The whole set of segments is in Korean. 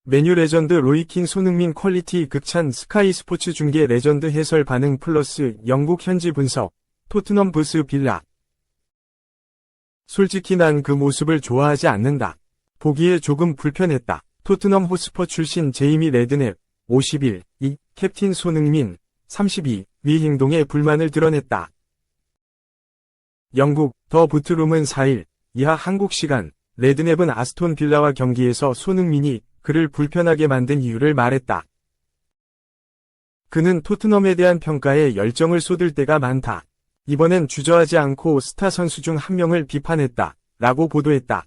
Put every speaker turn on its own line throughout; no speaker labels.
메뉴 레전드 로이킨 손흥민 퀄리티 극찬 스카이 스포츠 중계 레전드 해설 반응 플러스 영국 현지 분석 토트넘 vs 빌라. 솔직히 난 그 모습을 좋아하지 않는다. 보기에 조금 불편했다. 토트넘 호스퍼 출신 제이미 레드넵 51, 캡틴 손흥민 32, 위 행동에 불만을 드러냈다. 영국 더 부트룸은 4일 이하 한국 시간 레드넵은 아스톤 빌라와 경기에서 손흥민이 그를 불편하게 만든 이유를 말했다. 그는 토트넘에 대한 평가에 열정을 쏟을 때가 많다. 이번엔 주저하지 않고 스타 선수 중 한 명을 비판했다. 라고 보도했다.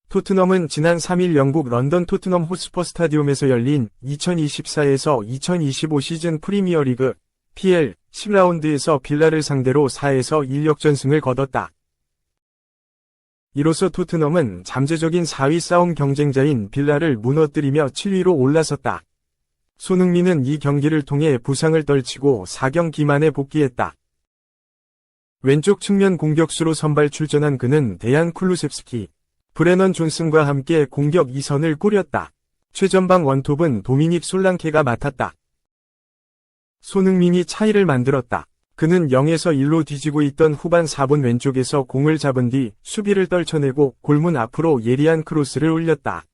토트넘은 지난 3일 영국 런던 토트넘 호스퍼 스타디움에서 열린 2024에서 2025 시즌 프리미어리그 PL 10라운드에서 빌라를 상대로 4에서 1역전승을 거뒀다. 이로써 토트넘은 잠재적인 4위 싸움 경쟁자인 빌라를 무너뜨리며 7위로 올라섰다. 손흥민은 이 경기를 통해 부상을 떨치고 4경기 만에 복귀했다. 왼쪽 측면 공격수로 선발 출전한 그는 데얀 쿨루셉스키, 브레넌 존슨과 함께 공격 2선을 꾸렸다. 최전방 원톱은 도미닉 솔랑케가 맡았다. 손흥민이 차이를 만들었다. 그는 0에서 1로 뒤지고 있던 후반 4분 왼쪽에서 공을 잡은 뒤 수비를 떨쳐내고 골문 앞으로 예리한 크로스를 올렸다.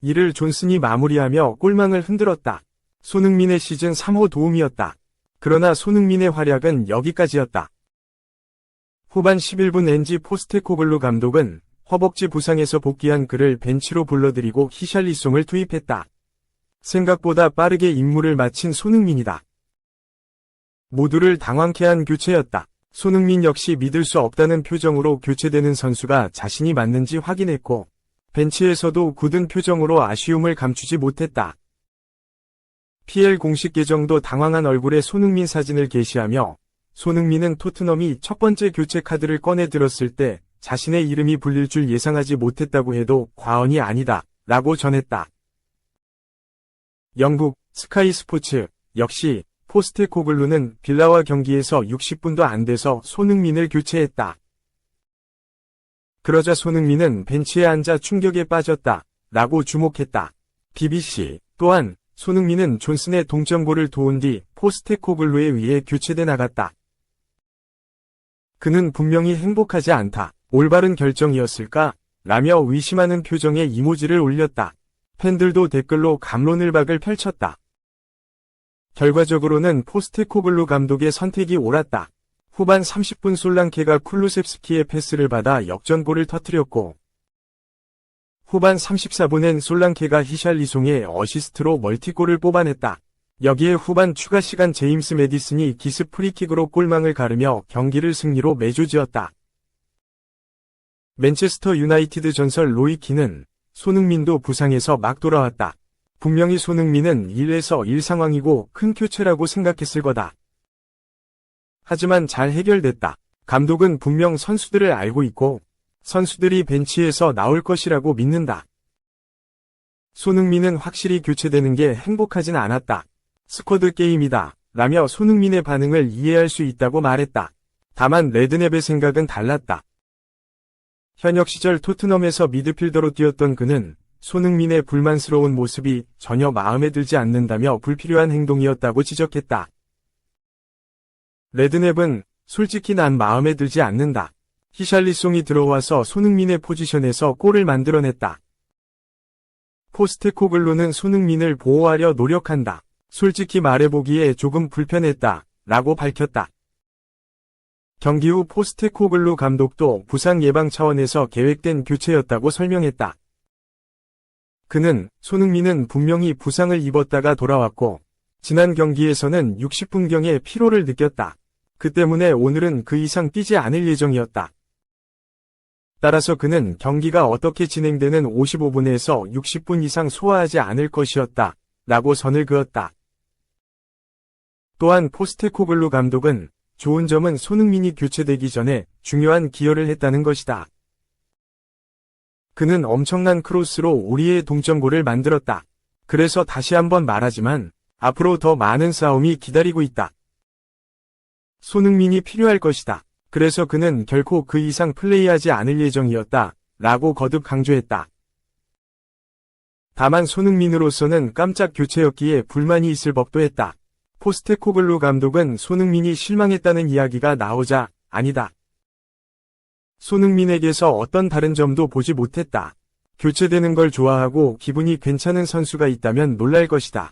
이를 존슨이 마무리하며 골망을 흔들었다. 손흥민의 시즌 3호 도움이었다. 그러나 손흥민의 활약은 여기까지였다. 후반 11분 엔지 포스테코글루 감독은 허벅지 부상에서 복귀한 그를 벤치로 불러들이고 히샬리송을 투입했다. 생각보다 빠르게 임무를 마친 손흥민이다. 모두를 당황케 한 교체였다. 손흥민 역시 믿을 수 없다는 표정으로 교체되는 선수가 자신이 맞는지 확인했고 벤치에서도 굳은 표정으로 아쉬움을 감추지 못했다. PL 공식 계정도 당황한 얼굴에 손흥민 사진을 게시하며 손흥민은 토트넘이 첫 번째 교체 카드를 꺼내 들었을 때 자신의 이름이 불릴 줄 예상하지 못했다고 해도 과언이 아니다 라고 전했다. 영국 스카이 스포츠 역시 포스테코글루는 빌라와 경기에서 60분도 안 돼서 손흥민을 교체했다. 그러자 손흥민은 벤치에 앉아 충격에 빠졌다. 라고 주목했다. BBC 또한 손흥민은 존슨의 동점골을 도운 뒤 포스테코글루에 의해 교체돼 나갔다. 그는 분명히 행복하지 않다. 올바른 결정이었을까? 라며 의심하는 표정의 이모지를 올렸다. 팬들도 댓글로 감론을박을 펼쳤다. 결과적으로는 포스테코글루 감독의 선택이 옳았다. 후반 30분 솔랑케가 쿨루셉스키의 패스를 받아 역전골을 터뜨렸고 후반 34분엔 솔랑케가 히샬리송의 어시스트로 멀티골을 뽑아냈다. 여기에 후반 추가 시간 제임스 매디슨이 기습 프리킥으로 골망을 가르며 경기를 승리로 매조지었다. 맨체스터 유나이티드 전설 로이킨은 손흥민도 부상에서 막 돌아왔다. 분명히 손흥민은 1에서 1 상황이고 큰 교체라고 생각했을 거다. 하지만 잘 해결됐다. 감독은 분명 선수들을 알고 있고 선수들이 벤치에서 나올 것이라고 믿는다. 손흥민은 확실히 교체되는 게 행복하진 않았다. 스쿼드 게임이다. 라며 손흥민의 반응을 이해할 수 있다고 말했다. 다만 레드넵의 생각은 달랐다. 현역 시절 토트넘에서 미드필더로 뛰었던 그는 손흥민의 불만스러운 모습이 전혀 마음에 들지 않는다며 불필요한 행동이었다고 지적했다. 레드넵은 솔직히 난 마음에 들지 않는다. 히샬리송이 들어와서 손흥민의 포지션에서 골을 만들어냈다. 포스테코글루는 손흥민을 보호하려 노력한다. 솔직히 말해보기에 조금 불편했다. 라고 밝혔다. 경기 후 포스테코글루 감독도 부상 예방 차원에서 계획된 교체였다고 설명했다. 그는 손흥민은 분명히 부상을 입었다가 돌아왔고 지난 경기에서는 60분경에 피로를 느꼈다. 그 때문에 오늘은 그 이상 뛰지 않을 예정이었다. 따라서 그는 경기가 어떻게 진행되는 55분에서 60분 이상 소화하지 않을 것이었다. 라고 선을 그었다. 또한 포스테코글루 감독은 좋은 점은 손흥민이 교체되기 전에 중요한 기여를 했다는 것이다. 그는 엄청난 크로스로 우리의 동점골을 만들었다. 그래서 다시 한번 말하지만 앞으로 더 많은 싸움이 기다리고 있다. 손흥민이 필요할 것이다. 그래서 그는 결코 그 이상 플레이하지 않을 예정이었다. 라고 거듭 강조했다. 다만 손흥민으로서는 깜짝 교체였기에 불만이 있을 법도 했다. 포스테코글루 감독은 손흥민이 실망했다는 이야기가 나오자 아니다. 손흥민에게서 어떤 다른 점도 보지 못했다. 교체되는 걸 좋아하고 기분이 괜찮은 선수가 있다면 놀랄 것이다.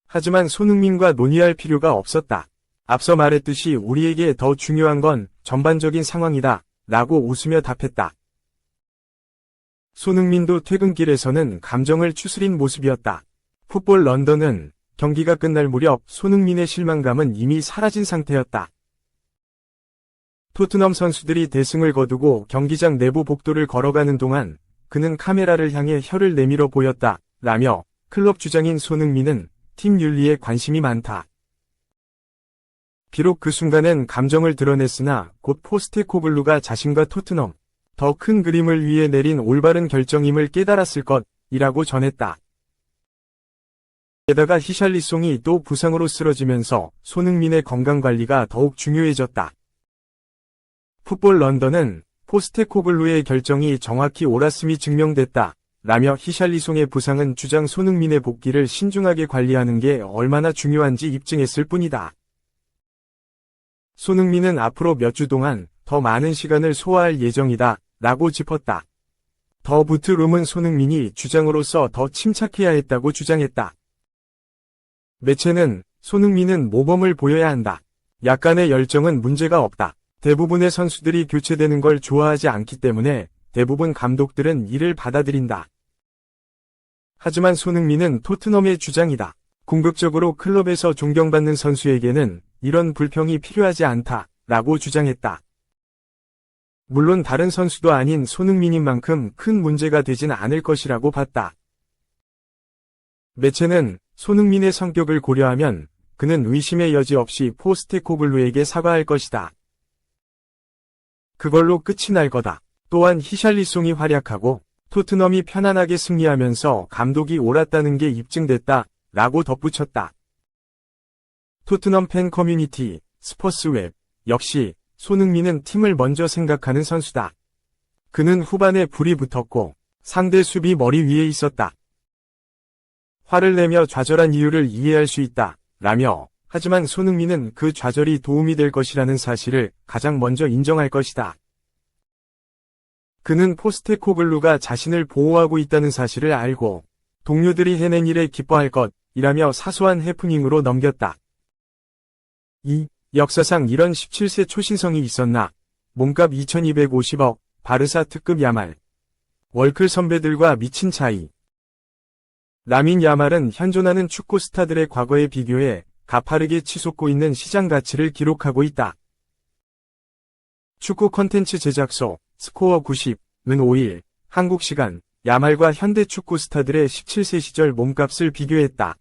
하지만 손흥민과 논의할 필요가 없었다. 앞서 말했듯이 우리에게 더 중요한 건 전반적인 상황이다. 라고 웃으며 답했다. 손흥민도 퇴근길에서는 감정을 추스린 모습이었다. 풋볼 런던은 경기가 끝날 무렵 손흥민의 실망감은 이미 사라진 상태였다. 토트넘 선수들이 대승을 거두고 경기장 내부 복도를 걸어가는 동안 그는 카메라를 향해 혀를 내밀어 보였다. 라며 클럽 주장인 손흥민은 팀 윤리에 관심이 많다. 비록 그 순간엔 감정을 드러냈으나 곧 포스테코글루가 자신과 토트넘, 더 큰 그림을 위해 내린 올바른 결정임을 깨달았을 것이라고 전했다. 게다가 히샬리송이 또 부상으로 쓰러지면서 손흥민의 건강관리가 더욱 중요해졌다. 풋볼 런던은 포스테코글루의 결정이 정확히 옳았음이 증명됐다. 라며 히샬리송의 부상은 주장 손흥민의 복귀를 신중하게 관리하는 게 얼마나 중요한지 입증했을 뿐이다. 손흥민은 앞으로 몇 주 동안 더 많은 시간을 소화할 예정이다. 라고 짚었다. 더 부트룸은 손흥민이 주장으로서 더 침착해야 했다고 주장했다. 매체는 손흥민은 모범을 보여야 한다. 약간의 열정은 문제가 없다. 대부분의 선수들이 교체되는 걸 좋아하지 않기 때문에 대부분 감독들은 이를 받아들인다. 하지만 손흥민은 토트넘의 주장이다. 궁극적으로 클럽에서 존경받는 선수에게는 이런 불평이 필요하지 않다. 라고 주장했다. 물론 다른 선수도 아닌 손흥민인 만큼 큰 문제가 되진 않을 것이라고 봤다. 매체는 손흥민의 성격을 고려하면 그는 의심의 여지 없이 포스테코글루에게 사과할 것이다. 그걸로 끝이 날 거다. 또한 히샬리송이 활약하고 토트넘이 편안하게 승리하면서 감독이 옳았다는 게 입증됐다. 라고 덧붙였다. 토트넘 팬 커뮤니티, 스퍼스웹, 역시 손흥민은 팀을 먼저 생각하는 선수다. 그는 후반에 불이 붙었고 상대 수비 머리 위에 있었다. 화를 내며 좌절한 이유를 이해할 수 있다. 라며 하지만 손흥민은 그 좌절이 도움이 될 것이라는 사실을 가장 먼저 인정할 것이다. 그는 포스테코글루가 자신을 보호하고 있다는 사실을 알고 동료들이 해낸 일에 기뻐할 것이라며 사소한 해프닝으로 넘겼다. 역사상 이런 17세 초신성이 있었나? 몸값 2250억, 바르사 특급 야말. 월클 선배들과 미친 차이. 라민 야말은 현존하는 축구 스타들의 과거에 비교해 가파르게 치솟고 있는 시장 가치를 기록하고 있다. 축구 콘텐츠 제작소, 스코어 90은 5일, 한국 시간, 야말과 현대 축구 스타들의 17세 시절 몸값을 비교했다.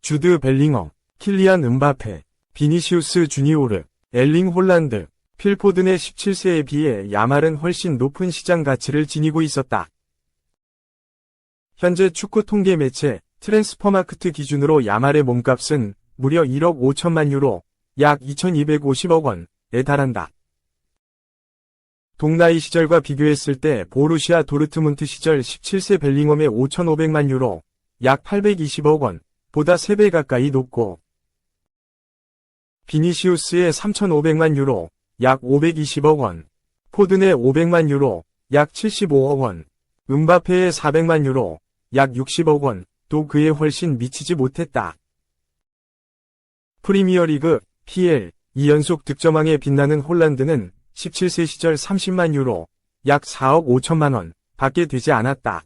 주드 벨링엄, 킬리안 음바페, 비니시우스 주니오르, 엘링 홀란드, 필포든의 17세에 비해 야말은 훨씬 높은 시장 가치를 지니고 있었다. 현재 축구 통계 매체 트랜스퍼마크트 기준으로 야말의 몸값은 무려 1억 5천만 유로, 약 2250억 원에 달한다. 동나이 시절과 비교했을 때 보루시아 도르트문트 시절 17세 벨링엄의 5,500만 유로, 약 820억 원보다 3배 가까이 높고 비니시우스의 3,500만 유로, 약 520억 원, 포든의 500만 유로, 약 75억 원, 음바페의 400만 유로, 약 60억 원도 그에 훨씬 미치지 못했다. 프리미어리그, PL, 2연속 득점왕에 빛나는 홀란드는 17세 시절 30만 유로, 약 4억 5천만 원 밖에 되지 않았다.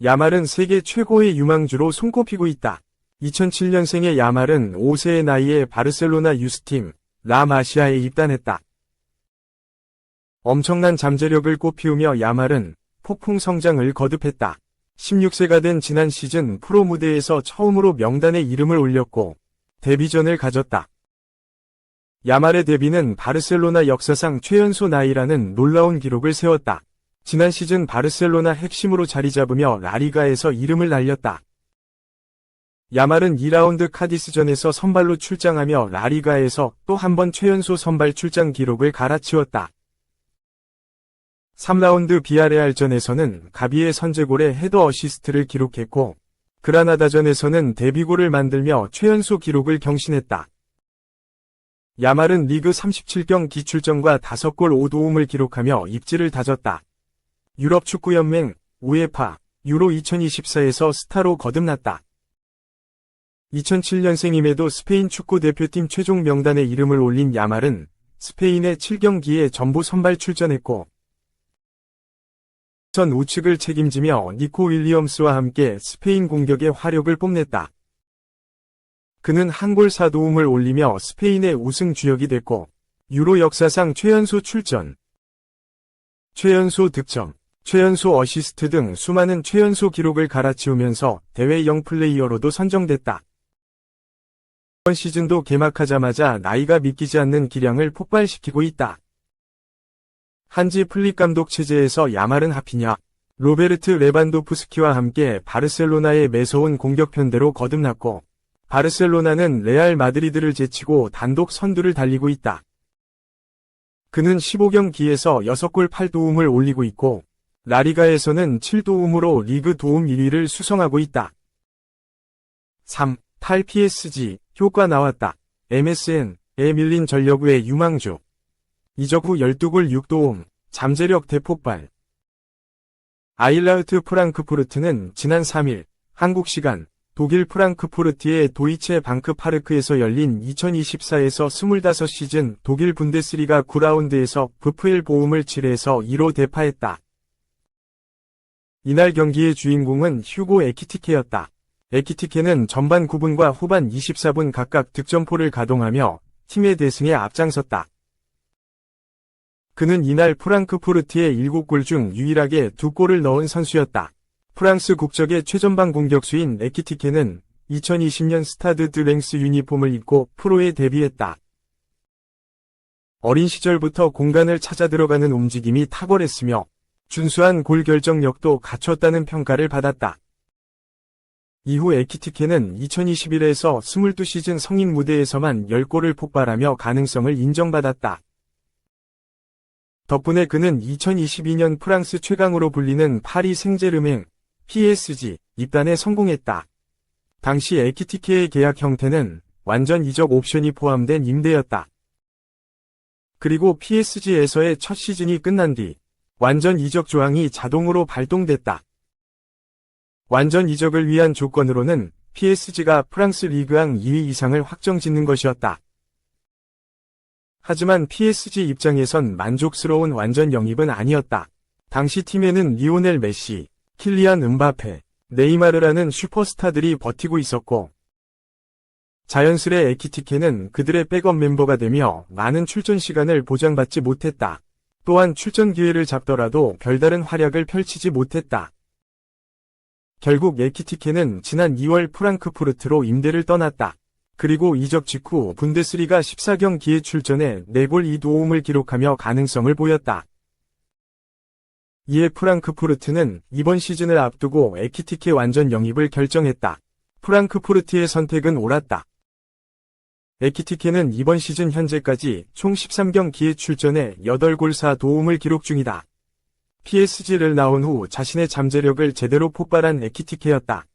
야말은 세계 최고의 유망주로 손꼽히고 있다. 2007년생의 야말은 5세의 나이에 바르셀로나 유스팀, 라마시아에 입단했다. 엄청난 잠재력을 꽃피우며 야말은 폭풍 성장을 거듭했다. 16세가 된 지난 시즌 프로 무대에서 처음으로 명단에 이름을 올렸고 데뷔전을 가졌다. 야말의 데뷔는 바르셀로나 역사상 최연소 나이라는 놀라운 기록을 세웠다. 지난 시즌 바르셀로나 핵심으로 자리 잡으며 라리가에서 이름을 날렸다. 야말은 2라운드 카디스전에서 선발로 출장하며 라리가에서 또 한 번 최연소 선발 출장 기록을 갈아치웠다. 3라운드 비아레알전에서는 가비의 선제골에 헤더 어시스트를 기록했고, 그라나다전에서는 데뷔골을 만들며 최연소 기록을 경신했다. 야말은 리그 37경기 출전과 5골 5도움을 기록하며 입지를 다졌다. 유럽축구연맹, 우에파, 유로 2024에서 스타로 거듭났다. 2007년생임에도 스페인 축구대표팀 최종 명단에 이름을 올린 야말은 스페인의 7경기에 전부 선발 출전했고, 전 우측을 책임지며 니코 윌리엄스와 함께 스페인 공격의 화력을 뽐냈다. 그는 한 골 4도움을 올리며 스페인의 우승 주역이 됐고, 유로 역사상 최연소 출전, 최연소 득점, 최연소 어시스트 등 수많은 최연소 기록을 갈아치우면서 대회형 플레이어로도 선정됐다. 이번 시즌도 개막하자마자 나이가 믿기지 않는 기량을 폭발시키고 있다. 한지 플릭 감독 체제에서 야말은 하피냐, 로베르트 레반도프스키와 함께 바르셀로나의 매서운 공격편대로 거듭났고, 바르셀로나는 레알 마드리드를 제치고 단독 선두를 달리고 있다. 그는 15경기에서 6골 8도움을 올리고 있고, 라리가에서는 7도움으로 리그 도움 1위를 수성하고 있다. 3. 탈 PSG, 효과 나왔다. MSN에 밀린 전력우의 유망주. 이적 후 12골 6도움, 잠재력 대폭발. 아일라흐트 프랑크푸르트는 지난 3일, 한국 시간, 독일 프랑크푸르트의 도이체 방크 파르크에서 열린 2024에서 25시즌 독일 분데스리가 9라운드에서 VfL 보움을 7에서 2로 대파했다. 이날 경기의 주인공은 휴고 에키티케였다. 에키티케는 전반 9분과 후반 24분 각각 득점포를 가동하며 팀의 대승에 앞장섰다. 그는 이날 프랑크푸르트의 7골 중 유일하게 2골을 넣은 선수였다. 프랑스 국적의 최전방 공격수인 에키티케는 2020년 스타드 드 랭스 유니폼을 입고 프로에 데뷔했다. 어린 시절부터 공간을 찾아 들어가는 움직임이 탁월했으며 준수한 골 결정력도 갖췄다는 평가를 받았다. 이후 에키티케는 2021에서 22시즌 성인 무대에서만 10골을 폭발하며 가능성을 인정받았다. 덕분에 그는 2022년 프랑스 최강으로 불리는 파리 생제르맹, PSG, 입단에 성공했다. 당시 에키티케의 계약 형태는 완전 이적 옵션이 포함된 임대였다. 그리고 PSG에서의 첫 시즌이 끝난 뒤 완전 이적 조항이 자동으로 발동됐다. 완전 이적을 위한 조건으로는 PSG가 프랑스 리그앙 2위 이상을 확정짓는 것이었다. 하지만 PSG 입장에선 만족스러운 완전 영입은 아니었다. 당시 팀에는 리오넬 메시, 킬리안 음바페, 네이마르라는 슈퍼스타들이 버티고 있었고, 자연스레 에키티케는 그들의 백업 멤버가 되며 많은 출전 시간을 보장받지 못했다. 또한 출전 기회를 잡더라도 별다른 활약을 펼치지 못했다. 결국 에키티케는 지난 2월 프랑크푸르트로 임대를 떠났다. 그리고 이적 직후 분데스리가 14경기에 출전해 4골 2도움을 기록하며 가능성을 보였다. 이에 프랑크푸르트는 이번 시즌을 앞두고 에키티케 완전 영입을 결정했다. 프랑크푸르트의 선택은 옳았다. 에키티케는 이번 시즌 현재까지 총 13경기에 출전해 8골 4도움을 기록 중이다. PSG를 나온 후 자신의 잠재력을 제대로 폭발한 에키티케였다.